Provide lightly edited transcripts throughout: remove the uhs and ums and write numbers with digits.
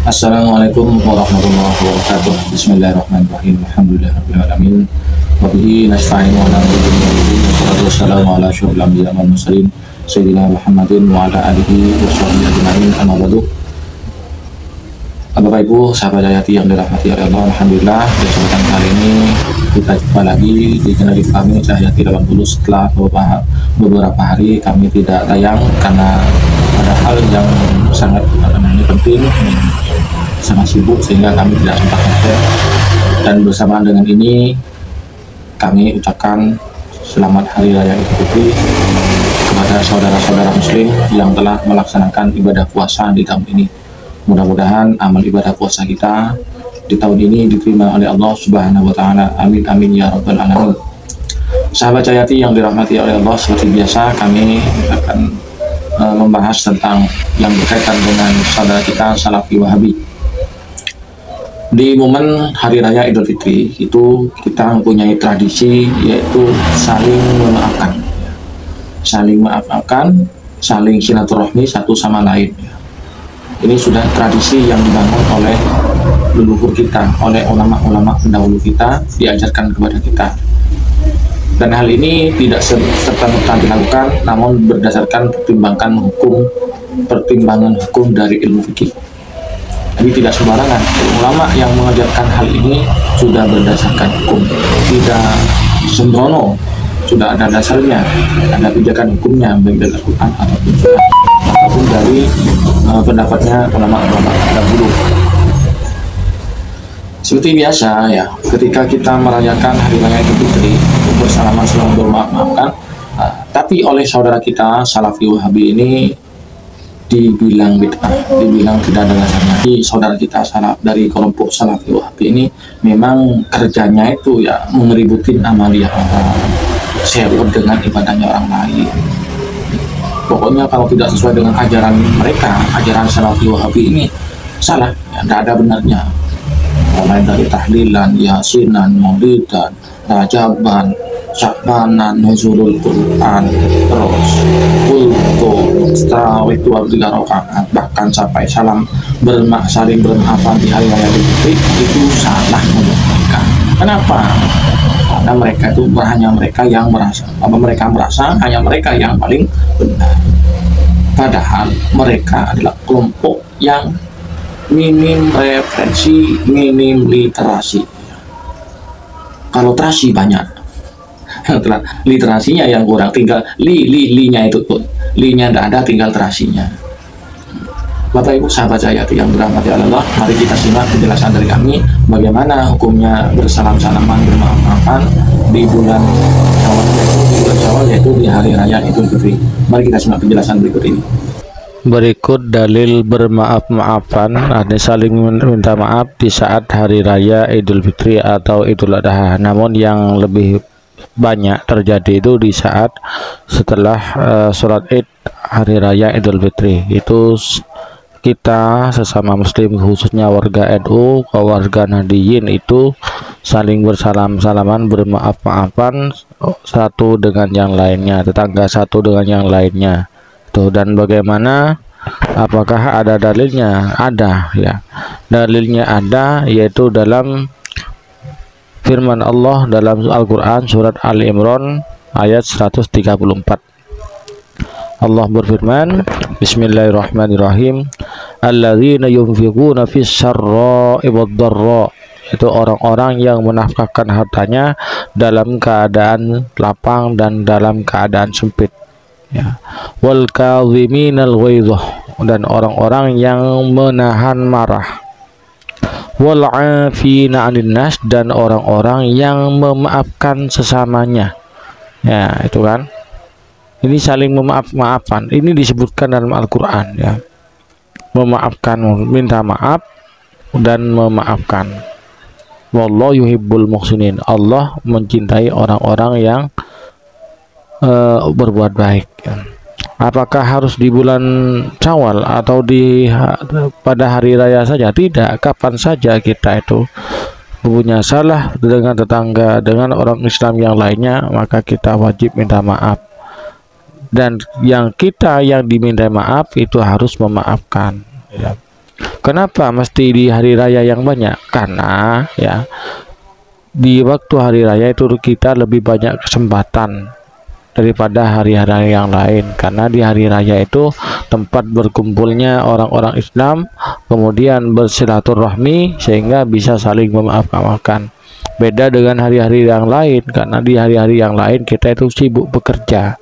Assalamualaikum warahmatullahi wabarakatuh. Bismillahirrahmanirrahim. Alhamdulillahirabbil alamin. Wa bihi nasta'in wa ala alihi wassalamu ala asyrofil anbiya'i wal mursalin sayyidina Muhammadin wa ala alihi washabbihi ajmain. Amma ba'du. Bapak Ibu, sahabat Hayati yang dirahmati oleh Allah, alhamdulillah di kesempatan kali ini kita jumpa lagi di channel kami Hayati 80 setelah beberapa hari kami tidak tayang karena ada hal yang sangat penting, sangat sibuk sehingga kami tidak sempat konten. Dan bersamaan dengan ini kami ucapkan selamat Hari Raya Idul Fitri kepada saudara-saudara muslim yang telah melaksanakan ibadah puasa di tahun ini. Mudah-mudahan amal ibadah puasa kita di tahun ini diterima oleh Allah Subhanahu wa taala. Amin amin ya rabbal alamin. Sahabat Hayati yang dirahmati oleh Allah, seperti biasa kami akan membahas tentang yang berkaitan dengan saudara kita Salafi Wahabi. Di momen Hari Raya Idul Fitri itu kita mempunyai tradisi yaitu saling memaafkan, saling silaturahmi satu sama lain. Ini sudah tradisi yang dibangun oleh leluhur kita, oleh ulama-ulama pendahulu kita, diajarkan kepada kita. Dan hal ini tidak serta-merta dilakukan, namun berdasarkan pertimbangan hukum dari ilmu fikih. Jadi tidak sembarangan. Ulama yang mengajarkan hal ini sudah berdasarkan hukum, tidak sembrono, sudah ada dasarnya, ada pijakan hukumnya baik dari Al-Quran ataupun dari pendapatnya ulama-ulama terdahulu. Seperti biasa ya, ketika kita merayakan Hari Raya Idul Fitri bersalaman selalu bermaaf-maafkan, tapi oleh saudara kita Salafi Wahabi ini dibilang bid'ah, dibilang tidak ada dasarnya. Saudara kita dari kelompok Salafi Wahabi ini memang kerjanya itu ya mengeributin amaliyah orang, sewot dengan ibadahnya orang lain. Pokoknya kalau tidak sesuai dengan ajaran mereka, ajaran Salafi Wahabi ini salah, ya, tidak ada benarnya. Mulai dari tahlilan, yasinan, maulidan, rajaban, syakbanan, nuzulul Quran, terus kulto, tarawih 23 rakaat, bahkan sampai saling bermaafan di Hari Raya Idul Fitri itu salah menurut mereka. Kenapa? Karena mereka itu hanya mereka yang merasa hanya mereka yang paling benar. Padahal mereka adalah kelompok yang minim referensi, minim literasi. Kalau terasi banyak, literasinya yang kurang, tinggal linya itu pun, linya tidak ada, tinggal terasinya. Bapak Ibu sahabat Hayati yang dirahmati Allah, mari kita simak penjelasan dari kami bagaimana hukumnya bersalam-salaman, bermaaf-maafan di bulan Syawal, yaitu di Hari Raya Idul Fitri. Mari kita simak penjelasan berikut ini. Berikut dalil bermaaf-maafan, artinya saling minta maaf di saat Hari Raya Idul Fitri atau Idul Adha. Namun yang lebih banyak terjadi itu di saat setelah sholat Id Hari Raya Idul Fitri. Itu kita sesama muslim, khususnya warga NU, warga Nahdiyin, itu saling bersalam-salaman, bermaaf-maafan satu dengan yang lainnya, tetangga satu dengan yang lainnya. Tuh, dan bagaimana, apakah ada dalilnya? Ada ya, dalilnya ada, yaitu dalam firman Allah dalam Al-Quran surat Ali Imran ayat 134. Allah berfirman, Bismillahirrahmanirrahim, alladzina yunfiquna fis syarra'i wad-dharra, itu orang-orang yang menafkahkan hartanya dalam keadaan lapang dan dalam keadaan sempit, ya. Wal kadhiminal ghaidh, dan orang-orang yang menahan marah. Wal 'afina 'anil nas, dan orang-orang yang memaafkan sesamanya. Ya, itu kan. Ini saling memaaf-maafan. Ini disebutkan dalam Al-Qur'an, ya. Memaafkan, minta maaf dan memaafkan. Wallahu yuhibbul muhsinin. Allah mencintai orang-orang yang berbuat baik. Apakah harus di bulan Syawal atau pada hari raya saja? Tidak, kapan saja kita itu punya salah dengan tetangga, dengan orang Islam yang lainnya, maka kita wajib minta maaf. Dan yang diminta maaf itu harus memaafkan, ya. Kenapa mesti di hari raya yang banyak? Karena ya di waktu hari raya itu kita lebih banyak kesempatan daripada hari-hari yang lain, karena di hari raya itu tempat berkumpulnya orang-orang Islam, kemudian bersilaturahmi sehingga bisa saling memaafkan. Beda dengan hari-hari yang lain, karena di hari-hari yang lain kita itu sibuk bekerja,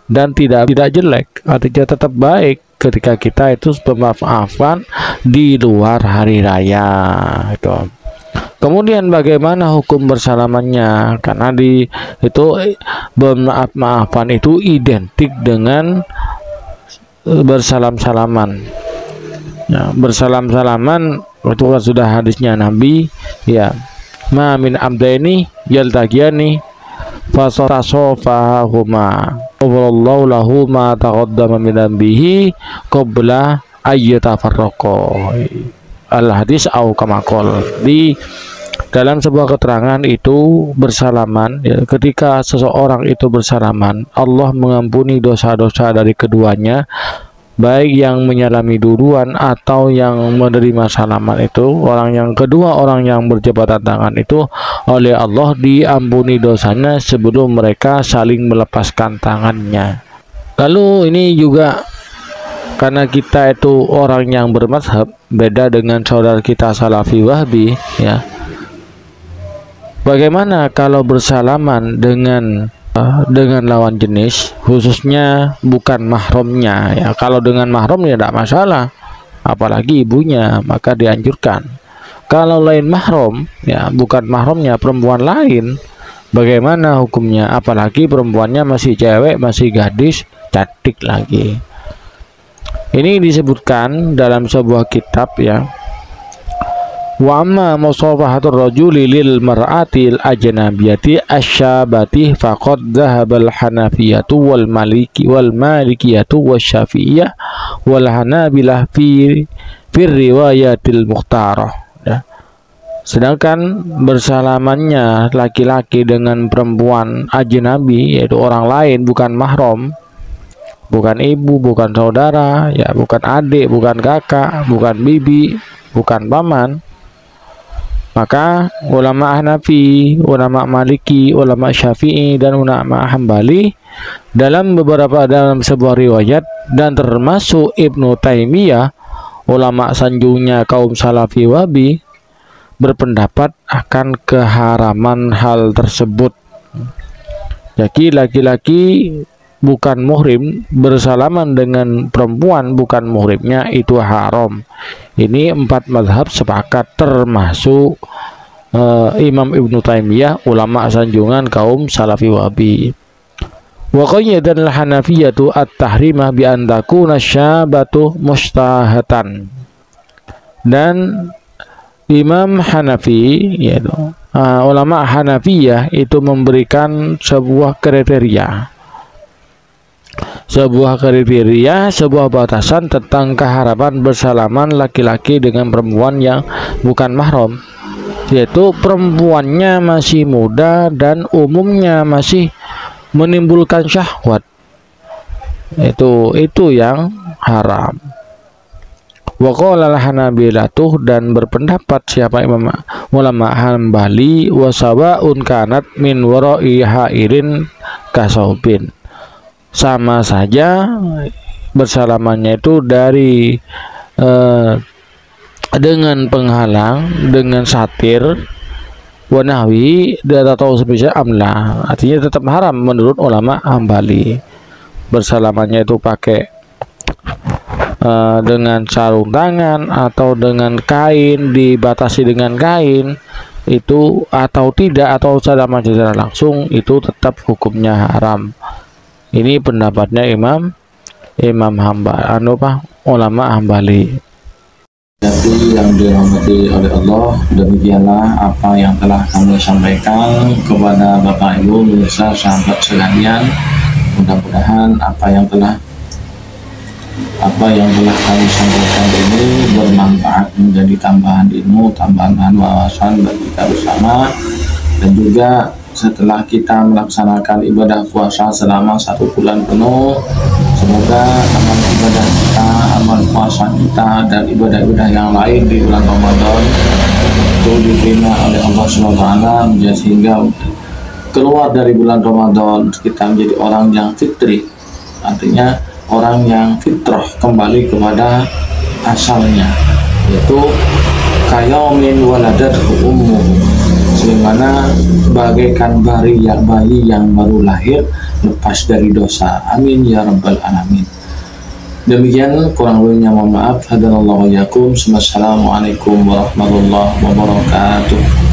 dan tidak jelek, artinya tetap baik ketika kita itu memaafkan di luar hari raya itu. Kemudian bagaimana hukum bersalamannya? Karena itu bermaaf-maafan itu identik dengan bersalam-salaman. Ya, bersalam-salaman itu kan sudah hadisnya Nabi, ya. Ma min abdaini yaltaqiyani fastasafahuma wallahu lahu ma taqaddama min dhanbihi qabla ayyatafarraqa. Al hadis au kamakol. Di dalam sebuah keterangan itu bersalaman, ya, ketika seseorang itu bersalaman, Allah mengampuni dosa-dosa dari keduanya, baik yang menyalami duluan atau yang menerima salaman itu. Orang yang kedua, orang yang berjabatan tangan itu, oleh Allah diampuni dosanya sebelum mereka saling melepaskan tangannya. Lalu ini juga karena kita itu orang yang bermazhab, beda dengan saudara kita Salafi Wahbi, ya. Bagaimana kalau bersalaman dengan lawan jenis, khususnya bukan mahramnya, ya. Kalau dengan mahramnya tidak masalah, apalagi ibunya, maka dianjurkan. Kalau lain mahram, ya, bukan mahramnya, perempuan lain, bagaimana hukumnya? Apalagi perempuannya masih cewek, masih gadis, cantik lagi. Ini disebutkan dalam sebuah kitab, ya. Wa amma musafahatur rajuli lil mar'atil ajnabiyati asyabati faqad dhahabal hanafiyatu wal malikiyatu wasyafi'iyah wal hanabilah fi riwayatil mukhtarah, ya. Sedangkan bersalamannya laki-laki dengan perempuan ajnabi, yaitu orang lain, bukan mahram, bukan ibu, bukan saudara, ya, bukan adik, bukan kakak, bukan bibi, bukan paman, maka ulama Hanafi, ulama Maliki, ulama Syafi'i, dan ulama Hambali dalam sebuah riwayat, dan termasuk Ibnu Taimiyah, ulama sanjungnya kaum Salafi Wahabi, berpendapat akan keharaman hal tersebut. Jadi laki-laki bukan muhrim bersalaman dengan perempuan bukan muhrimnya itu haram. Ini 4 mazhab sepakat, termasuk Imam Ibnu Taimiyah, ulama sanjungan kaum Salafi Wahabi. Wa qayyadal Hanafiyatu at-tahrimah bi an takuna syabatu mustahatan. Dan Imam Hanafi, yaitu ulama Hanafiyah, itu memberikan sebuah kriteria, sebuah batasan tentang keharaman bersalaman laki-laki dengan perempuan yang bukan mahram, yaitu perempuannya masih muda dan umumnya masih menimbulkan syahwat. Itu yang haram. Wa qala al-Hanabilatuh, dan berpendapat siapa ulama Hambali, wa sawa'un kanat min wara'i hairin kasaubin. Sama saja bersalamannya itu dari dengan penghalang, dengan satir, wanawi, atau semisal amla, artinya tetap haram menurut ulama Hambali. Bersalamannya itu pakai dengan sarung tangan atau dengan kain, dibatasi dengan kain itu, atau tidak, atau secara langsung, itu tetap hukumnya haram. Ini pendapatnya Imam ulama Hambali. Jadi yang dirahmati oleh Allah, demikianlah apa yang telah kami sampaikan kepada Bapak Ibu pemirsa sahabat sekalian. Mudah-mudahan apa yang telah kami sampaikan ini bermanfaat, menjadi tambahan ilmu, tambahan wawasan bagi kita bersama, dan juga setelah kita melaksanakan ibadah puasa selama 1 bulan penuh. Semoga amal ibadah kita, amal puasa kita, dan ibadah-ibadah yang lain di bulan Ramadan itu diterima oleh Allah SWT, sehingga keluar dari bulan Ramadan kita menjadi orang yang fitri, artinya orang yang fitrah, kembali kepada asalnya, yaitu kayomin waladathu ummuhu, sebagaimana bagaikan bayi yang baru lahir lepas dari dosa. Amin ya rabbal alamin. Demikian kurang lebihnya mohon maaf. Hadanallahu yakum. Wassalamualaikum warahmatullahi wabarakatuh.